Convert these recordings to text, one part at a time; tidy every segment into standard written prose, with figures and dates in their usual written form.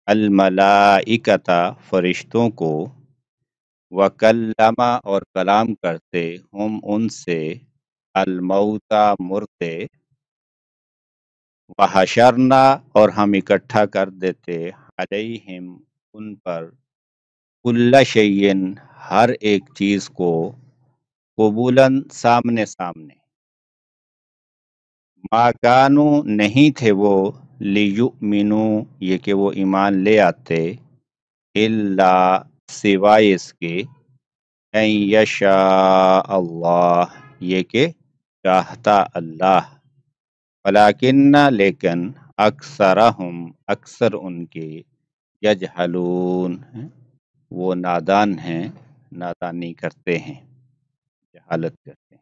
अलमलाइकता फरिश्तों को, वकल्लमा और कलाम करते, हम उनसे, अलमौता मुर्दे, वहशरना और हम इकट्ठा कर देते, अलैहिम उन पर, कुल्ला शैइन हर एक चीज को, कबूलन सामने सामने, माकानू नहीं थे वो, लियुमिनू ये कि वो ईमान ले आते, इल्ला सिवाय इसके, ऐन यशा अल्लाह ये कि चाहता अल्लाह, वलाकिन्ना लेकिन अक्सरहुम अक्सर उनके, यजहलून वो नादान हैं, नादानी करते हैं, जहालत करते हैं।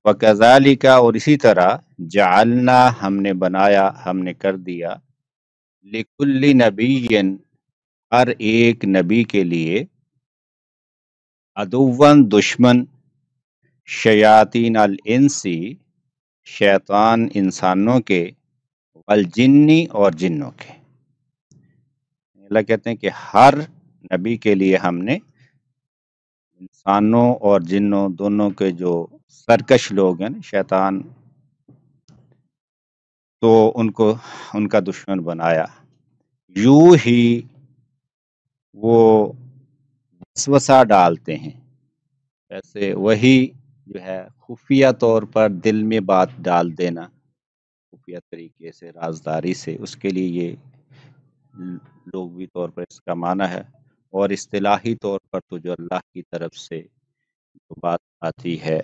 वकज़ालिका और इसी तरह, जअलना हमने बनाया, हमने कर दिया, लिकुल्ली नबिय्यिन हर एक नबी के लिए, अदुव्वन दुश्मन, शयातीन अल इंसी शैतान इंसानों के, वल जिन्नी और जिन्नों के। अल्लाह कहते हैं कि हर नबी के लिए हमने इंसानों और जिन्नों दोनों के जो सरकश लोग हैं शैतान, तो उनको उनका दुश्मन बनाया। यूं ही वो वसवसा डालते हैं, ऐसे वही जो है खुफिया तौर पर दिल में बात डाल देना, खुफिया तरीके से राजदारी से, उसके लिए ये लोगवी तौर पर इसका माना है। और इस्तिलाही तौर पर तो जो अल्लाह की तरफ से जो बात आती है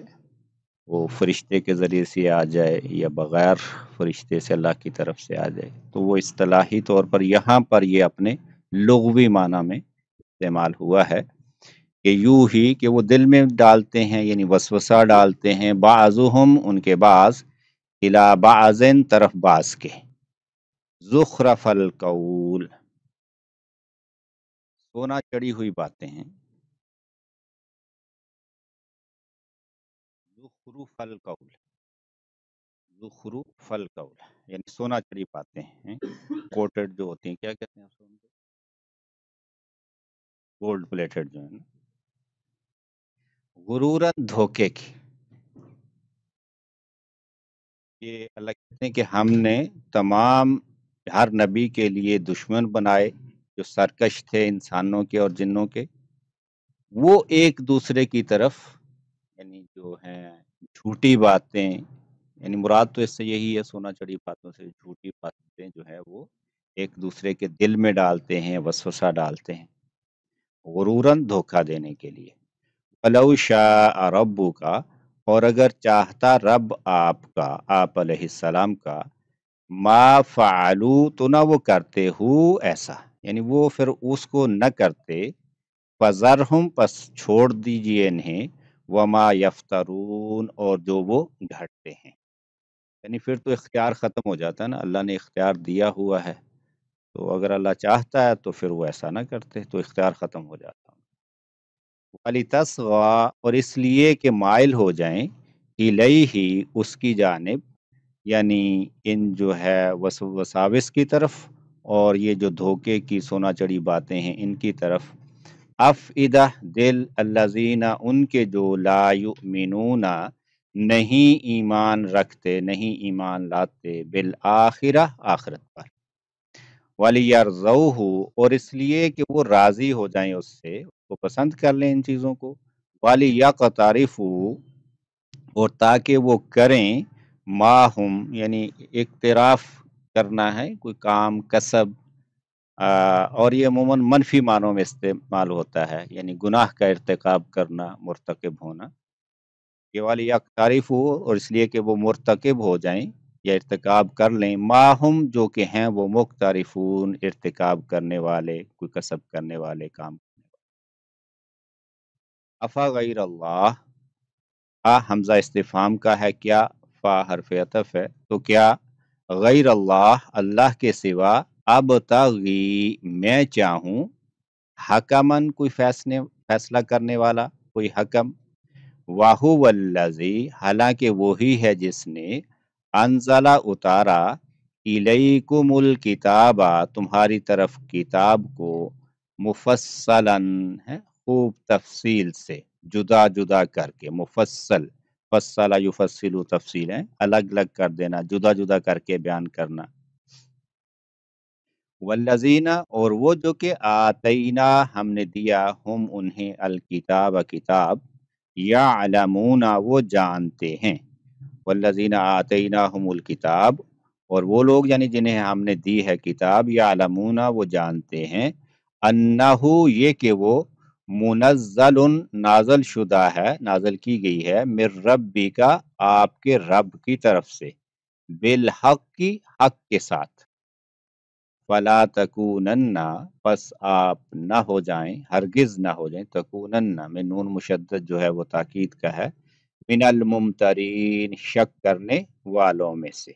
वो फरिश्ते के ज़रिए से आ जाए या बग़ैर फरिश्ते से अल्लाह की तरफ से आ जाए, तो वो इस्तिलाही तौर पर यहाँ पर ये अपने लुग़वी माना में इस्तेमाल हुआ है कि यूं ही कि वो दिल में डालते हैं, यानी वसवसा डालते हैं, बाज़ुहुम उनके बाज़, इला बाज़िन तरफ बाज़ के, ज़ुख़रफ़ल क़ौल सोना चढ़ी हुई बातें हैं, ज़ुख़रुफ़ल क़ौल, ज़ुख़रुफ़ल क़ौल यानी सोना चढ़ी बातें हैं, कोटेड जो होती हैं, क्या कहते हैं उसको, गोल्ड प्लेटेड जो है ना, गुरूरन धोखे की। ये अल्लाह कहते हैं कि हमने तमाम हर नबी के लिए दुश्मन बनाए जो सरकश थे इंसानों के और जिन्नों के, वो एक दूसरे की तरफ यानी जो है झूठी बातें, यानी मुराद तो इससे यही है, सोना चढ़ी बातों से झूठी बातें जो है वो एक दूसरे के दिल में डालते हैं, वसवसा डालते हैं, गुरूरन धोखा देने के लिए। फलौ शाअ रब्बुका और अगर चाहता रब आपका, आप अलैहिस्सलाम का, मा फ़अलू तो ना वो करते हु ऐसा, यानी वो फिर उसको न करते, फज़रहुम पस छोड़ दीजिए इन्हें, वमा यफ्तरून और जो वो घटते हैं, यानी फिर तो इख्तियार ख़त्म हो जाता है ना, अल्लाह ने इख्तियार दिया हुआ है, तो अगर अल्लाह चाहता है तो फिर वो ऐसा ना करते, तो इख्तियार ख़त्म हो जाता। वलितस्ग़ा और इसलिए कि माइल हो जाएं, इलैहि उसकी जानिब, यानी इन जो है वसाविस की तरफ और ये जो धोखे की सोना चढ़ी बातें हैं इनकी तरफ, अफ़इदा दिल, अल्लज़ीना उनके जो ला युमिनूना नहीं ईमान रखते, नहीं ईमान लाते, बिल आखिरा आखिरत पर, वलियरज़ौहु और इसलिए कि वो राज़ी हो जाएं उससे, उसको पसंद कर लें इन चीज़ों को, वलियक़तरिफ़ू और ताकि वो करें, माहुम यानी इक़्तिराफ़ करना है कोई काम कसब, और ये अमूमन मनफी मानों में इस्तेमाल होता है, यानी गुनाह का इर्तिकाब करना, मुर्तकिब होना, ये वाली यक़्तरिफ़ू और इसलिए कि वो मुर्तकिब हो जाएं या इर्तिकाब कर लें, माहुम जो कि हैं वो मुक़्तरिफ़ून इर्तिकाब करने वाले, कोई कसब करने वाले काम। अफ़ा गैरल्लाह, हमज़ा इस्तिफ़हाम का है क्या, फ़ा हर्फ़ अतफ़ है, तो क्या गैर अल्लाह अल्लाह के सिवा, अब तगी मैं चाहूँ, हकमन कोई फैसला करने वाला, कोई हकम, वाहु वल्लज़ी हालांकि वही है जिसने, अनज़ला उतारा, इलैकुमुल किताबा, तुम्हारी तरफ किताब को, मुफस्सलन है खूब तफसील से, जुदा जुदा करके, मुफस्सल, फस्सला युफस्सिलु तफसील है, अलग अलग कर देना, जुदा जुदा करके बयान करना। वल्लजीना, और वो जो कि आतईना, हमने दिया, हम उन्हें अल किताब किताब, या अलमूना, वो जानते हैं, वल्लजीना आतईना हुमुल किताब, और वो लोग यानी जिन्हें हमने दी है किताब, या अलमूना, वो जानते हैं, अन्नहु, ये कि वो, मुनज़्ज़लुन, नाजल शुदा है, नाजल की गई है, मिर रब्बी का, आपके रब की तरफ से, बिल हक की, हक के साथ, फला तकूनन्ना, पस आप न हो जाएं, हरगिज न हो जाएं, तकूनन्ना में नून मुशद्दद जो है वो ताकीद का है, मिनल मुमतरीन, शक करने वालों में से,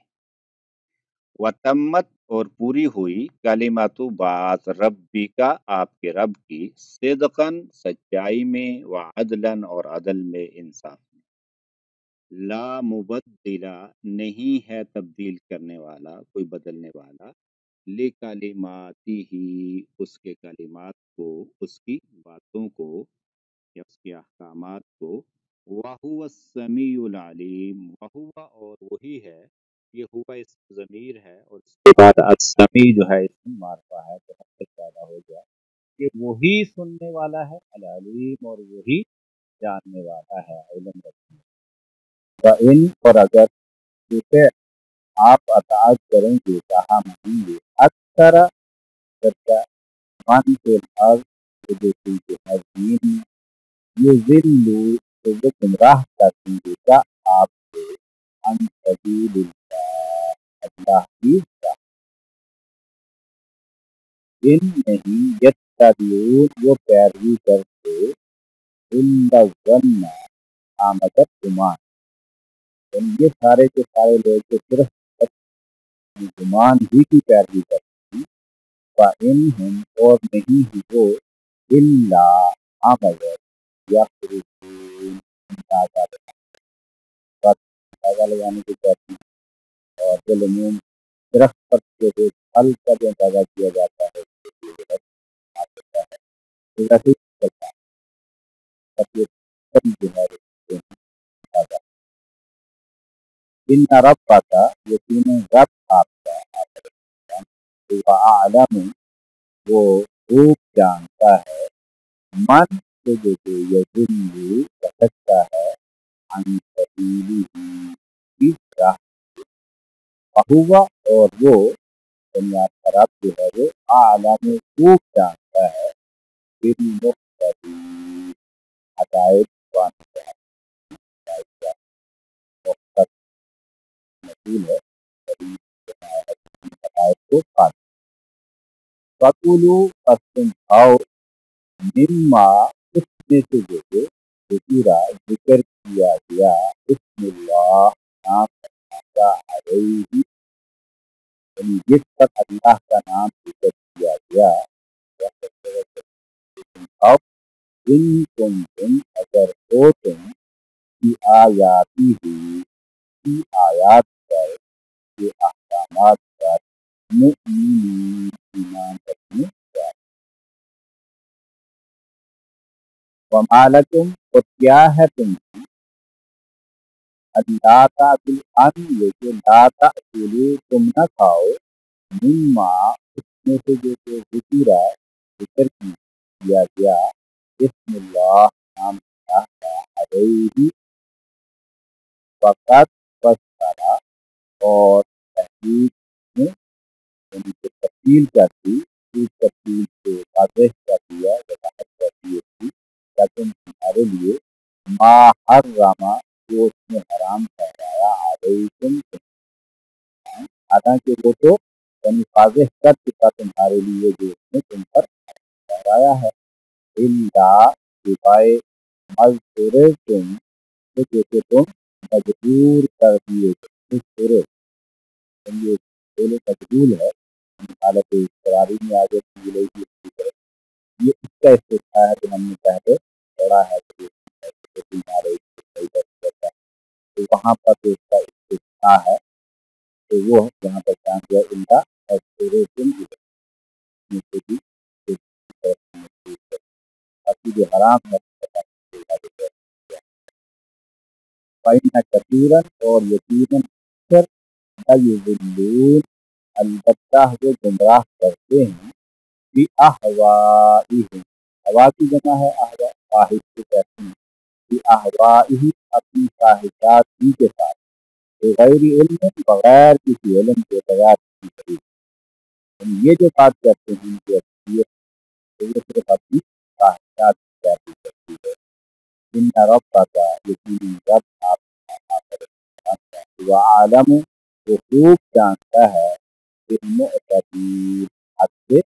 वतम्मत, और पूरी हुई, कलिमातु, बात, रब्बी का, आपके रब की, सिदकन, सच्चाई में, व अदलन, और अदल में, इंसाफ में, ला मुबद्दिला, नहीं है तब्दील करने वाला, कोई बदलने वाला, ले कलिमाती ही, उसके कलिमात को, उसकी बातों को, या उसके अहकामात को, वहुवा समीउल अलीम, वहुवा, और वही है, ये हुआ इस ज़मीर है, और इसके बाद अस्समी जो है इसमें मारफा है, तो हद तक पैदा हो गया, कि वही सुनने वाला है, अल अलीम, और वही जानने वाला है, इल्म रखने वाला। इन, और अगर जिसे आप अताअत करेंगे, कहा मानेंगे, अक्सर मन के अर्ज, जो जमीन में, ये जिल्लू, तो वो गुमराह कर देंगे क्या आपको, अन सबीलिल्लाह, अल्लाह की राह। इन नहीं, यत्तबिऊन, वो पैरवी करते, इल्ला ज़न्ना, आमदत गुमान, ये सारे के सारे लोग तो सिर्फ अपने गुमान ही की पैरवी करते हैं, व इन हम, और नहीं ही वो, इल्ला, आमदत, या अंदाजा लगाने की कहती है, और जो दरख्त पर जो फल का जो अंदाजा किया जाता है, तो वैसे ही चलता है, बस ये सब जो है अंदाजा। इन रब का, यकीन रब आपका, तो आलम, वो खूब जानता है, मन से जो यजिल्लु, भटकता है, अन सबीलिही, की राह, हुआ, और वो दुनिया का रब जो है वो आलम, खूब जानता है, बिल मुख्तदीन, हदायत पाने का, मुख्तद मसूल है, हदायत को पाने। फकुलू, पस तुम खाओ, मिम्मा, उसमें से जो ज़िक्रा, जिक्र किया गया, बिस्मिल्लाह, नाम अल्लाह का, अलैहि, जिस पर अल्लाह का नाम जिक्र किया गया, खाओ, इन तुम, अगर हो तुम, की आयाती ही, की आयात पर, के अहकामात पर, मुमिनीन, ईमान रखने वाले। वमा लकुम, और क्या है तुम, अल्लाह ताकुल, अन, लेकिन ला ताकुलू, तुम न खाओ, मिम्मा, उसमें से जो ज़िक्रा, जिक्र किया गया, बिस्मिल्लाह, नाम अल्लाह का, अलैहि, फ़क़त, बस करा, और तहकीक में, यानी कि तब्दील कर दी, इस तब्दील से वाज़ेह कर दिया, वजाहत कर दी थी, लेकिन तुम्हारे लिए, मा हर्रमा, जो उसने हराम ठहराया, अलैकुम, हालांकि वो तो यानी वाज़ेह कर चुका तुम्हारे लिए, जो उसने तुम पर ठहराया है, इल्ला, सिवाय, मज़कुरतुम, तो जैसे तुम मजबूर कर दिए थे, ये पहले मजबूल है, हालत करारी में आगे मिलेगी इसकी तरफ, ये इसका इस्तेमाल है, जो हमने पहले पढ़ा है, तो वहाँ पर तो इसका इस्तेमाल है, تو وہ یہاں پر جان گیا اللہ اور پورے دن جو حرام ہے کثیرن اور یقیناً البتہ وہ گمراہ کرتے ہیں بھی احوائہم، ہوا کی جمع ہے احوا، خواہش کو کہتے ہیں بھی احوائہم، اپنی خواہشات ہی کے ساتھ، بغیر علم، بغیر کسی علم کے، بغیر کسی دلیل۔ یہ جو بات کرتے ہیں ان کی اصلیت وہ صرف اپنی خواہشات کی پیروی کرتی ہے۔ ان ربک، یقینی رب آپ وہ عالم، وہ خوب جانتا ہے بالمعتدین، حد سے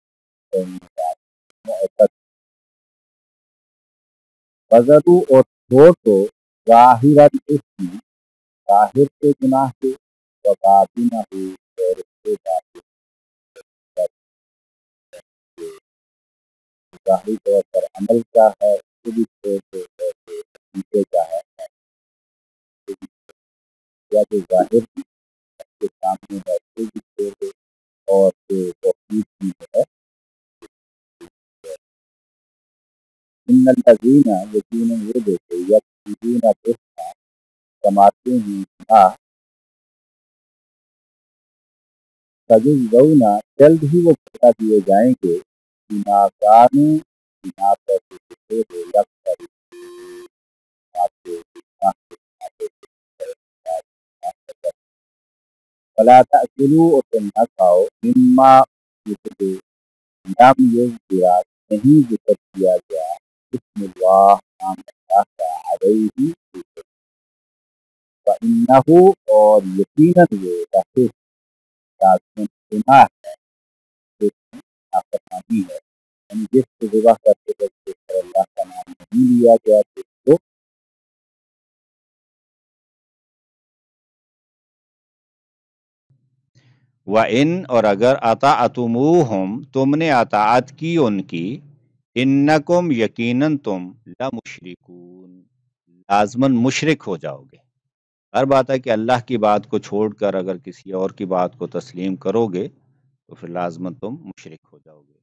معتد، وزدو اور چھوڑ دو ظاہر الاسم، ظاہر کے گناہ کے، وباطنہ اور اس کے باطن کے، ظاہری طور پر عمل کیا ہے اس کو بھی چھوڑ دو، اور نتیجے کیا ہے یا جو ظاہر کے سامنے ہے اس کو بھی چھوڑ دو، اور جو توحید کی ہے ان الذین، یقیناً وہ دیکھے یکسبون الرزق، کماتے ہیں گناہ، سیجزون، جلد ہی وہ بدلہ دیے جائیں گے، بما کانوا، بنا پر جو تھے وہ یکسبون، آپ کے گناہ کے کماتے تھے۔ فلا تأکلوا، اور تم نہ کھاؤ، مما جسے لم یذکر، نہیں ذکر کیا گیا، بسم اللہ، نام اللہ کا، علیہ، فإنہ، اور یقیناً وہ لفظ لازم گناہ ہے، جو نافرمانی ہے، یعنی جس کو ذبح کرتے وقت جس پر اللہ کا نام نہیں لیا گیا تو اس کو وَإِنْ، اور اگر اطعتموہم، تم نے اطاعت کی ان کی، انکم، یقیناً تم، لمشرکون، لازماً مشرک ہو جاؤ گے۔ ہر بات ہے کہ اللہ کی بات کو چھوڑ کر اگر کسی اور کی بات کو تسلیم کرو گے تو پھر لازماً تم مشرک ہو جاؤ گے۔